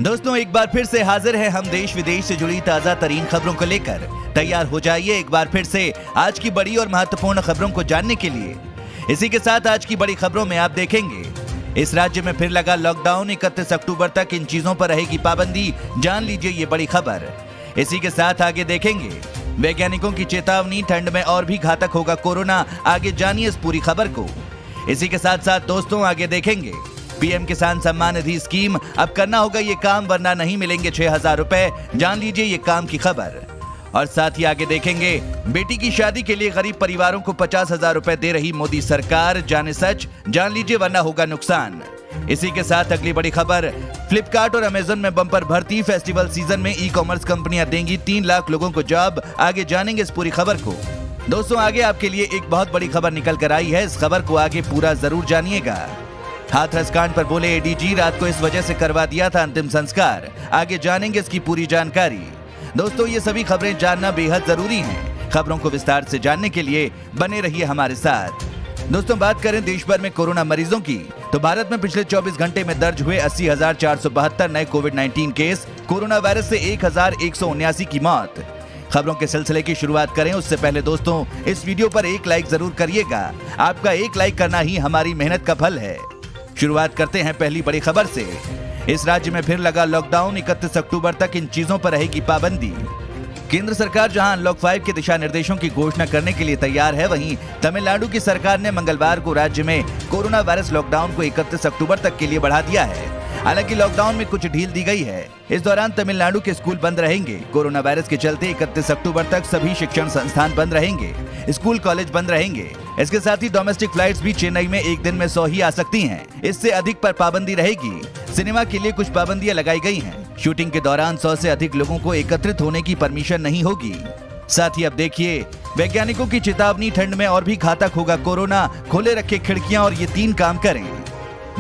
दोस्तों एक बार फिर से हाजिर है हम देश विदेश से जुड़ी ताजा तरीन खबरों को लेकर। तैयार हो जाइए एक बार फिर से आज की बड़ी और महत्वपूर्ण खबरों को जानने के लिए। इसी के साथ आज की बड़ी खबरों में आप देखेंगे, इस राज्य में फिर लगा लॉकडाउन, 31 अक्टूबर तक इन चीजों पर रहेगी पाबंदी, जान लीजिए ये बड़ी खबर। इसी के साथ आगे देखेंगे, वैज्ञानिकों की चेतावनी, ठंड में और भी घातक होगा कोरोना, आगे जानिए इस पूरी खबर को। इसी के साथ साथ दोस्तों आगे देखेंगे, पीएम किसान सम्मान निधि स्कीम, अब करना होगा ये काम वरना नहीं मिलेंगे 6,000 रुपए, जान लीजिए ये काम की खबर। और साथ ही आगे देखेंगे, बेटी की शादी के लिए गरीब परिवारों को 50,000 रुपए दे रही मोदी सरकार, जाने सच, जान लीजिए वरना होगा नुकसान। इसी के साथ अगली बड़ी खबर, फ्लिपकार्ट और अमेजन में बम्पर भर्ती, फेस्टिवल सीजन में ई कॉमर्स कंपनियां देंगी 3 लाख लोगों को जॉब, आगे जानेंगे इस पूरी खबर को। दोस्तों आगे आपके लिए एक बहुत बड़ी खबर निकल कर आई है, इस खबर को आगे पूरा जरूर जानिएगा। हाथरस कांड पर बोले एडीजी, रात को इस वजह से करवा दिया था अंतिम संस्कार, आगे जानेंगे इसकी पूरी जानकारी। दोस्तों ये सभी खबरें जानना बेहद जरूरी हैं। खबरों को विस्तार से जानने के लिए बने रहिए हमारे साथ। दोस्तों बात करें देश भर में कोरोना मरीजों की, तो भारत में पिछले 24 घंटे में दर्ज हुए 80,472 नए कोविड-19 केस, कोरोना वायरस से 1,179 की मौत। खबरों के सिलसिले की शुरुआत करें उससे पहले दोस्तों इस वीडियो पर एक लाइक जरूर करिएगा, आपका एक लाइक करना ही हमारी मेहनत का फल है। शुरुआत करते हैं पहली बड़ी खबर से। इस राज्य में फिर लगा लॉकडाउन, 31 अक्टूबर तक इन चीजों पर रहेगी पाबंदी। केंद्र सरकार जहां अनलॉक 5 के दिशा निर्देशों की घोषणा करने के लिए तैयार है, वहीं तमिलनाडु की सरकार ने मंगलवार को राज्य में कोरोना वायरस लॉकडाउन को 31 अक्टूबर तक के लिए बढ़ा दिया है। हालांकि लॉकडाउन में कुछ ढील दी गई है। इस दौरान तमिलनाडु के स्कूल बंद रहेंगे। कोरोना वायरस के चलते 31 अक्टूबर तक सभी शिक्षण संस्थान बंद रहेंगे, स्कूल कॉलेज बंद रहेंगे। इसके साथ ही डोमेस्टिक फ्लाइट्स भी चेन्नई में एक दिन में 100 ही आ सकती हैं। इससे अधिक पर पाबंदी रहेगी। सिनेमा के लिए कुछ पाबंदियां लगाई गई हैं। शूटिंग के दौरान 100 से अधिक लोगों को एकत्रित होने की परमिशन नहीं होगी। साथ ही अब देखिए, वैज्ञानिकों की चेतावनी, ठंड में और भी घातक होगा कोरोना, खोले रखे खिड़कियां और ये 3 काम करें।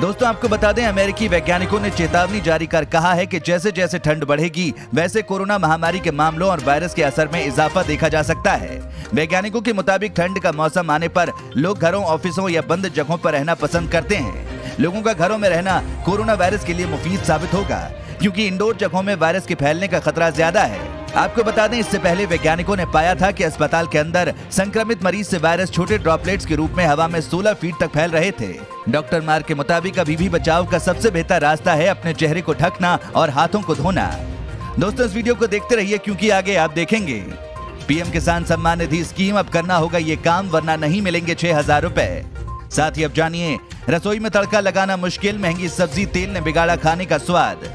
दोस्तों आपको बता दें, अमेरिकी वैज्ञानिकों ने चेतावनी जारी कर कहा है कि जैसे जैसे ठंड बढ़ेगी वैसे कोरोना महामारी के मामलों और वायरस के असर में इजाफा देखा जा सकता है। वैज्ञानिकों के मुताबिक ठंड का मौसम आने पर लोग घरों, ऑफिसों या बंद जगहों पर रहना पसंद करते हैं। लोगों का घरों में रहना कोरोना वायरस के लिए मुफीद साबित होगा, क्योंकि इंडोर जगहों में वायरस के फैलने का खतरा ज्यादा है। आपको बता दें, इससे पहले वैज्ञानिकों ने पाया था कि अस्पताल के अंदर संक्रमित मरीज से वायरस छोटे ड्रॉपलेट्स के रूप में हवा में 16 फीट तक फैल रहे थे। डॉक्टर मार्क के मुताबिक अभी भी बचाव का सबसे बेहतर रास्ता है अपने चेहरे को ढकना और हाथों को धोना। दोस्तों इस वीडियो को देखते रहिए, क्योंकि आगे आप देखेंगे, पीएम किसान सम्मान निधि स्कीम, अब करना होगा ये काम वरना नहीं मिलेंगे 6,000 रुपए। साथ ही अब जानिए, रसोई में तड़का लगाना मुश्किल, महंगी सब्जी तेल ने बिगाड़ा खाने का स्वाद।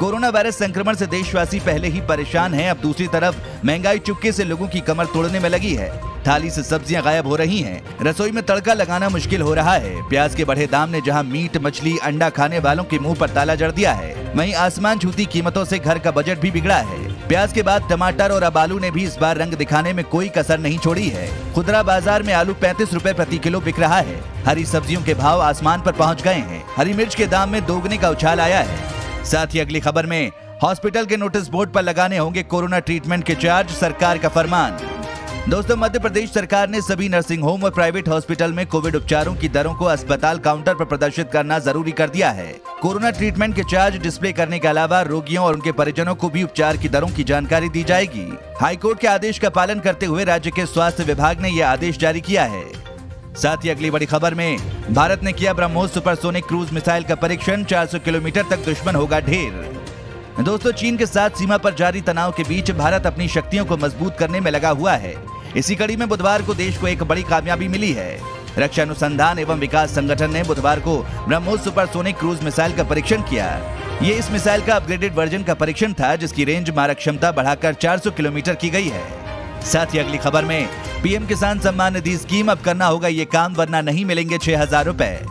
कोरोना वायरस संक्रमण से देशवासी पहले ही परेशान हैं, अब दूसरी तरफ महंगाई चुपके से लोगों की कमर तोड़ने में लगी है। थाली से सब्जियां गायब हो रही हैं, रसोई में तड़का लगाना मुश्किल हो रहा है। प्याज के बढ़े दाम ने जहां मीट, मछली, अंडा खाने वालों के मुंह पर ताला जड़ दिया है, वहीं आसमान छूती कीमतों से घर का बजट भी बिगड़ा है। प्याज के बाद टमाटर और अब आलू ने भी इस बार रंग दिखाने में कोई कसर नहीं छोड़ी है। खुदरा बाजार में आलू 35 रुपए प्रति किलो बिक रहा है। हरी सब्जियों के भाव आसमान पर पहुँच गए हैं। हरी मिर्च के दाम में दोगुने का उछाल आया है। साथ ही अगली खबर में, हॉस्पिटल के नोटिस बोर्ड पर लगाने होंगे कोरोना ट्रीटमेंट के चार्ज, सरकार का फरमान। दोस्तों मध्य प्रदेश सरकार ने सभी नर्सिंग होम और प्राइवेट हॉस्पिटल में कोविड उपचारों की दरों को अस्पताल काउंटर पर प्रदर्शित करना जरूरी कर दिया है। कोरोना ट्रीटमेंट के चार्ज डिस्प्ले करने के अलावा रोगियों और उनके परिजनों को भी उपचार की दरों की जानकारी दी जाएगी। हाईकोर्ट के आदेश का पालन करते हुए राज्य के स्वास्थ्य विभाग ने यह आदेश जारी किया है। साथ ही अगली बड़ी खबर में, भारत ने किया ब्रह्मोस सुपरसोनिक क्रूज मिसाइल का परीक्षण, 400 किलोमीटर तक दुश्मन होगा ढेर। दोस्तों चीन के साथ सीमा पर जारी तनाव के बीच भारत अपनी शक्तियों को मजबूत करने में लगा हुआ है। इसी कड़ी में बुधवार को देश को एक बड़ी कामयाबी मिली है। रक्षा अनुसंधान एवं विकास संगठन ने बुधवार को ब्रह्मोस सुपरसोनिक क्रूज मिसाइल का परीक्षण किया। ये इस मिसाइल का अपग्रेडेड वर्जन का परीक्षण था, जिसकी रेंज मारक क्षमता बढ़ाकर 400 किलोमीटर की गई है। साथ ही अगली खबर में, पीएम किसान सम्मान निधि स्कीम, अब करना होगा ये काम वरना नहीं मिलेंगे 6,000 रुपए।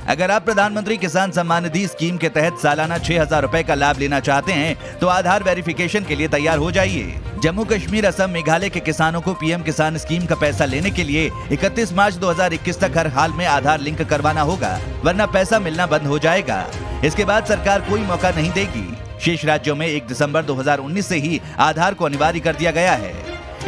अगर आप प्रधानमंत्री किसान सम्मान निधि स्कीम के तहत सालाना 6,000 रुपए का लाभ लेना चाहते हैं तो आधार वेरिफिकेशन के लिए तैयार हो जाइए। जम्मू कश्मीर, असम, मेघालय के किसानों को पीएम किसान स्कीम का पैसा लेने के लिए 31 मार्च 2021 तक हर हाल में आधार लिंक करवाना होगा, वरना पैसा मिलना बंद हो जाएगा। इसके बाद सरकार कोई मौका नहीं देगी। शेष राज्यों में 1 दिसंबर 2019 से ही आधार को अनिवार्य कर दिया गया है।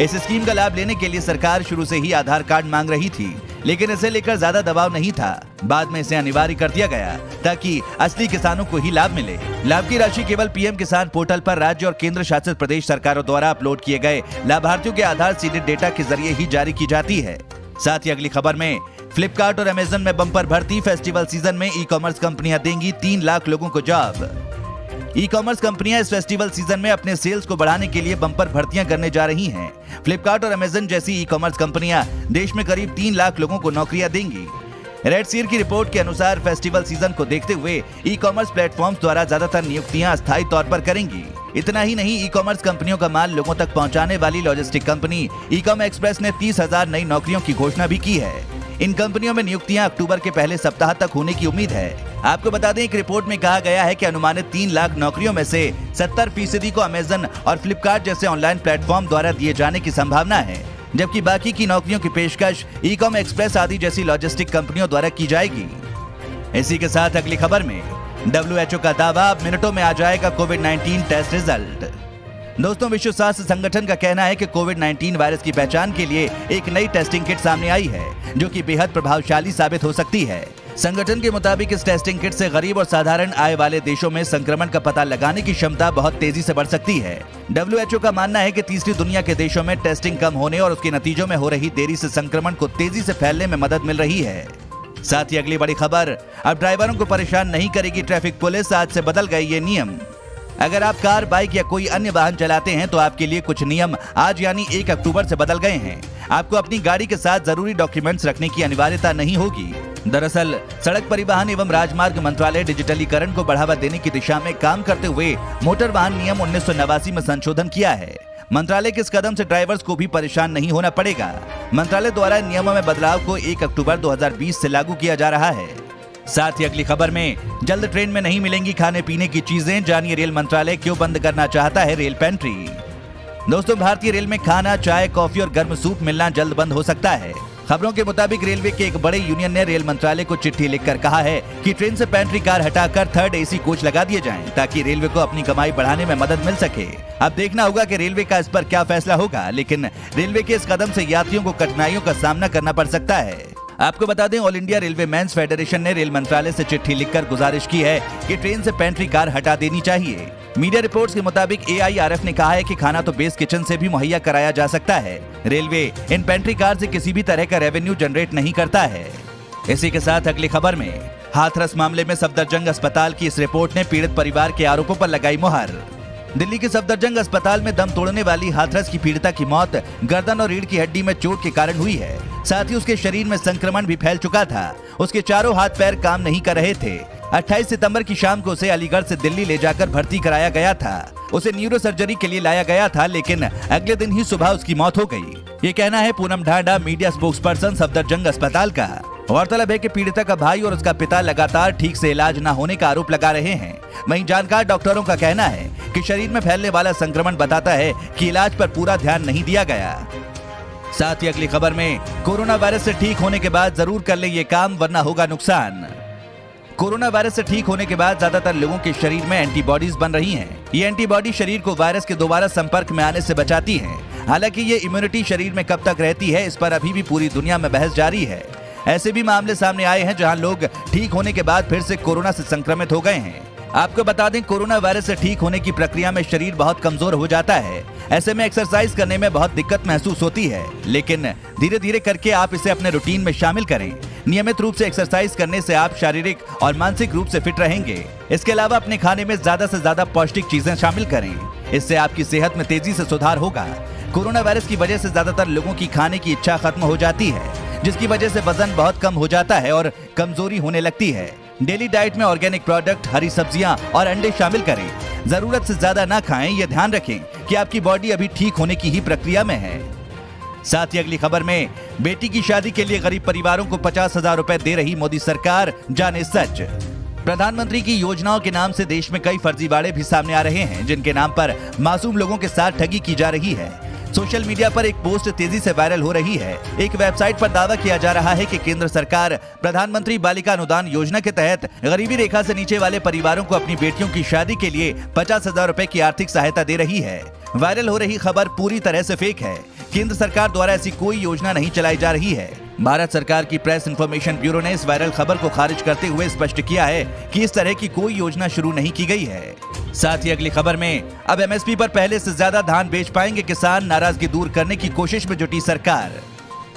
इस स्कीम का लाभ लेने के लिए सरकार शुरू से ही आधार कार्ड मांग रही थी, लेकिन इसे लेकर ज्यादा दबाव नहीं था। बाद में इसे अनिवार्य कर दिया गया ताकि असली किसानों को ही लाभ मिले। लाभ की राशि केवल पीएम किसान पोर्टल पर राज्य और केंद्र शासित प्रदेश सरकारों द्वारा अपलोड किए गए लाभार्थियों के आधार सीडेड डेटा के जरिए ही जारी की जाती है। साथ ही अगली खबर में फ्लिपकार्ट और अमेजन में बम्पर भर्ती, फेस्टिवल सीजन में ई कॉमर्स कंपनियां देंगी 3 लाख लोगों को जॉब। ई कॉमर्स कंपनियां इस फेस्टिवल सीजन में अपने सेल्स को बढ़ाने के लिए बम्पर भर्तियां करने जा रही हैं। फ्लिपकार्ट और अमेजन जैसी ई कॉमर्स कंपनियां देश में करीब 3 लाख लोगों को नौकरियां देंगी। रेडसीर की रिपोर्ट के अनुसार फेस्टिवल सीजन को देखते हुए ई कॉमर्स प्लेटफॉर्म्स द्वारा ज्यादातर नियुक्तियां अस्थायी तौर पर करेंगी। इतना ही नहीं, ई कॉमर्स कंपनियों का माल लोगों तक पहुंचाने वाली लॉजिस्टिक कंपनी ईकॉम एक्सप्रेस ने 30,000 नई नौकरियों की घोषणा भी की है। इन कंपनियों में नियुक्तियां अक्टूबर के पहले सप्ताह तक होने की उम्मीद है। आपको बता दें, एक रिपोर्ट में कहा गया है कि अनुमानित 3 लाख नौकरियों में से 70% को अमेजन और फ्लिपकार्ट जैसे ऑनलाइन प्लेटफॉर्म द्वारा दिए जाने की संभावना है, जबकि बाकी की नौकरियों की पेशकश ईकॉम एक्सप्रेस आदि जैसी लॉजिस्टिक कंपनियों द्वारा की जाएगी। इसी के साथ अगली खबर में WHO का दावा, अब मिनटों में आ जाएगा कोविड-19 टेस्ट रिजल्ट। दोस्तों, विश्व स्वास्थ्य संगठन का कहना है कि कोविड-19 वायरस की पहचान के लिए एक नई टेस्टिंग किट सामने आई है जो कि बेहद प्रभावशाली साबित हो सकती है। संगठन के मुताबिक इस टेस्टिंग किट से गरीब और साधारण आय वाले देशों में संक्रमण का पता लगाने की क्षमता बहुत तेजी से बढ़ सकती है। WHO का मानना है कि तीसरी दुनिया के देशों में टेस्टिंग कम होने और उसके नतीजों में हो रही देरी से संक्रमण को तेजी से फैलने में मदद मिल रही है। साथ ही अगली बड़ी खबर, अब ड्राइवरों को परेशान नहीं करेगी ट्रैफिक पुलिस, आज से बदल गए ये नियम। अगर आप कार, बाइक या कोई अन्य वाहन चलाते हैं तो आपके लिए कुछ नियम आज यानी 1 अक्टूबर से बदल गए हैं। आपको अपनी गाड़ी के साथ जरूरी डॉक्यूमेंट्स रखने की अनिवार्यता नहीं होगी। दरअसल सड़क परिवहन एवं राजमार्ग मंत्रालय डिजिटलीकरण को बढ़ावा देने की दिशा में काम करते हुए मोटर वाहन नियम 1989 में संशोधन किया है। मंत्रालय के इस कदम से ड्राइवर्स को भी परेशान नहीं होना पड़ेगा। मंत्रालय द्वारा नियमों में बदलाव को 1 अक्टूबर 2020 से लागू किया जा रहा है। साथ ही अगली खबर में, जल्द ट्रेन में नहीं मिलेंगी खाने पीने की चीजें, जानिए रेल मंत्रालय क्यों बंद करना चाहता है रेल पेंट्री। दोस्तों, भारतीय रेल में खाना, चाय, कॉफी और गर्म सूप मिलना जल्द बंद हो सकता है। खबरों के मुताबिक रेलवे के एक बड़े यूनियन ने रेल मंत्रालय को चिट्ठी लिखकर कहा है कि ट्रेन से पेंट्री कार हटाकर 3rd AC कोच लगा दिए जाएं, ताकि रेलवे को अपनी कमाई बढ़ाने में मदद मिल सके। अब देखना होगा कि रेलवे का इस पर क्या फैसला होगा, लेकिन रेलवे के इस कदम से यात्रियों को कठिनाइयों का सामना करना पड़ सकता है। आपको बता दें, all India railway men's federation ने रेल मंत्रालय से चिट्ठी लिखकर गुजारिश की है कि ट्रेन से पेंट्री कार हटा देनी चाहिए। मीडिया रिपोर्ट्स के मुताबिक AIRF ने कहा है कि खाना तो बेस किचन से भी मुहैया कराया जा सकता है। रेलवे इन पेंट्री कार से किसी भी तरह का रेवेन्यू जनरेट नहीं करता है। इसी के साथ अगली खबर में, हाथरस मामले में सफदरजंग अस्पताल की इस रिपोर्ट ने पीड़ित परिवार के आरोपों पर लगाई मुहर। दिल्ली के सफदरजंग अस्पताल में दम तोड़ने वाली हाथरस की पीड़िता की मौत गर्दन और रीढ़ की हड्डी में चोट के कारण हुई है। साथ ही उसके शरीर में संक्रमण भी फैल चुका था। उसके चारों हाथ पैर काम नहीं कर रहे थे। 28 सितंबर की शाम को उसे अलीगढ़ से दिल्ली ले जाकर भर्ती कराया गया था। उसे न्यूरो सर्जरी के लिए लाया गया था, लेकिन अगले दिन ही सुबह उसकी मौत हो गई। ये कहना है पूनम ढांडा, मीडिया स्पोक्सपर्सन सफदरजंग अस्पताल का। गौरतलब है कि पीड़िता का भाई और उसका पिता लगातार ठीक से इलाज न होने का आरोप लगा रहे हैं। वहीं जानकार डॉक्टरों का कहना है कि शरीर में फैलने वाला संक्रमण बताता है कि इलाज पर पूरा ध्यान नहीं दिया गया। साथ ही अगली खबर में, कोरोना वायरस से ठीक होने के बाद जरूर कर ले ये काम, वरना होगा नुकसान। कोरोना वायरस से ठीक होने के बाद ज्यादातर लोगों के शरीर में एंटीबॉडीज बन रही हैं। ये एंटीबॉडी शरीर को वायरस के दोबारा संपर्क में आने से बचाती हैं। हालांकि ये इम्यूनिटी शरीर में कब तक रहती है, इस पर अभी भी पूरी दुनिया में बहस जारी है। ऐसे भी मामले सामने आए हैं जहां लोग ठीक होने के बाद फिर से कोरोना से संक्रमित हो गए हैं। आपको बता दें, कोरोना वायरस से ठीक होने की प्रक्रिया में शरीर बहुत कमजोर हो जाता है। ऐसे में एक्सरसाइज करने में बहुत दिक्कत महसूस होती है, लेकिन धीरे धीरे करके आप इसे अपने रूटीन में शामिल करें। नियमित रूप से एक्सरसाइज करने से आप शारीरिक और मानसिक रूप से फिट रहेंगे। इसके अलावा अपने खाने में ज्यादा से ज्यादा पौष्टिक चीजें शामिल करें। इससे आपकी सेहत में तेजी से सुधार होगा। कोरोना वायरस की वजह से ज्यादातर लोगों की खाने की इच्छा खत्म हो जाती है, जिसकी वजह से वजन बहुत कम हो जाता है और कमजोरी होने लगती है। डेली डाइट में ऑर्गेनिक प्रोडक्ट, हरी सब्जियां और अंडे शामिल करें। जरूरत से ज्यादा ना खाएं। ये ध्यान रखें कि आपकी बॉडी अभी ठीक होने की ही प्रक्रिया में है। साथ ही अगली खबर में, बेटी की शादी के लिए गरीब परिवारों को 50,000 रुपए दे रही मोदी सरकार, जाने सच। प्रधानमंत्री की योजनाओं के नाम से देश में कई फर्जीवाड़े भी सामने आ रहे हैं, जिनके नाम पर मासूम लोगों के साथ ठगी की जा रही है। सोशल मीडिया पर एक पोस्ट तेजी से वायरल हो रही है। एक वेबसाइट पर दावा किया जा रहा है कि केंद्र सरकार प्रधानमंत्री बालिका अनुदान योजना के तहत गरीबी रेखा से नीचे वाले परिवारों को अपनी बेटियों की शादी के लिए 50,000 रुपए की आर्थिक सहायता दे रही है। वायरल हो रही खबर पूरी तरह से फेक है। केंद्र सरकार द्वारा ऐसी कोई योजना नहीं चलाई जा रही है। भारत सरकार की प्रेस इंफॉर्मेशन ब्यूरो ने इस वायरल खबर को खारिज करते हुए स्पष्ट किया है कि इस तरह की कोई योजना शुरू नहीं की गई है। साथ ही अगली खबर में अब एमएसपी पर पहले से ज्यादा धान बेच पाएंगे किसान, नाराजगी दूर करने की कोशिश में जुटी सरकार।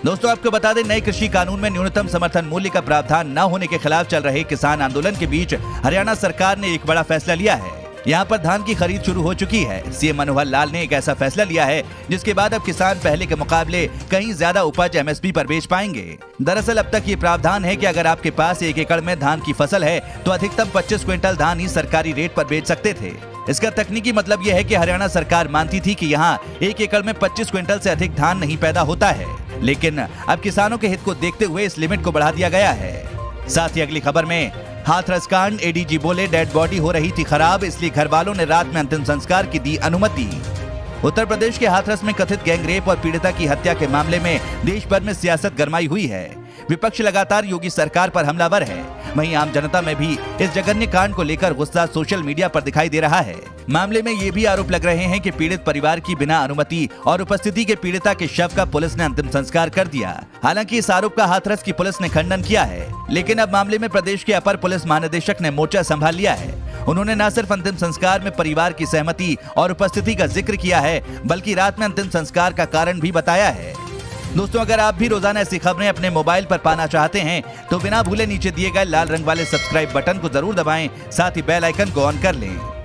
दोस्तों आपको बता दें, नए कृषि कानून में न्यूनतम समर्थन मूल्य का प्रावधान न होने के खिलाफ चल रहे किसान आंदोलन के बीच हरियाणा सरकार ने एक बड़ा फैसला लिया है। यहाँ पर धान की खरीद शुरू हो चुकी है। सीएम मनोहर लाल ने एक ऐसा फैसला लिया है जिसके बाद अब किसान पहले के मुकाबले कहीं ज्यादा उपज एमएसपी पर बेच पाएंगे। दरअसल अब तक ये प्रावधान है कि अगर आपके पास 1 एकड़ में धान की फसल है तो अधिकतम 25 क्विंटल धान ही सरकारी रेट पर बेच सकते थे। इसका तकनीकी मतलब यह है कि हरियाणा सरकार मानती थी कि यहाँ 1 एकड़ में 25 क्विंटल से अधिक धान नहीं पैदा होता है, लेकिन अब किसानों के हित को देखते हुए इस लिमिट को बढ़ा दिया गया है। साथ ही अगली खबर में हाथरस कांड, एडीजी बोले डेड बॉडी हो रही थी खराब, इसलिए घर वालों ने रात में अंतिम संस्कार की दी अनुमति। उत्तर प्रदेश के हाथरस में कथित गैंगरेप और पीड़िता की हत्या के मामले में देश भर में सियासत गरमाई हुई है। विपक्ष लगातार योगी सरकार पर हमलावर है। वहीं आम जनता में भी इस जघन्य कांड को लेकर गुस्सा सोशल मीडिया पर दिखाई दे रहा है। मामले में ये भी आरोप लग रहे हैं कि पीड़ित परिवार की बिना अनुमति और उपस्थिति के पीड़िता के शव का पुलिस ने अंतिम संस्कार कर दिया। हालांकि इस आरोप का हाथरस की पुलिस ने खंडन किया है, लेकिन अब मामले में प्रदेश के अपर पुलिस महानिदेशक ने मोर्चा संभाल लिया है। उन्होंने न सिर्फ अंतिम संस्कार में परिवार की सहमति और उपस्थिति का जिक्र किया है, बल्कि रात में अंतिम संस्कार का कारण भी बताया है। दोस्तों अगर आप भी रोजाना ऐसी खबरें अपने मोबाइल पर पाना चाहते हैं तो बिना भूले नीचे दिए गए लाल रंग वाले सब्सक्राइब बटन को जरूर दबाएं, साथ ही बेल आइकन को ऑन कर लें।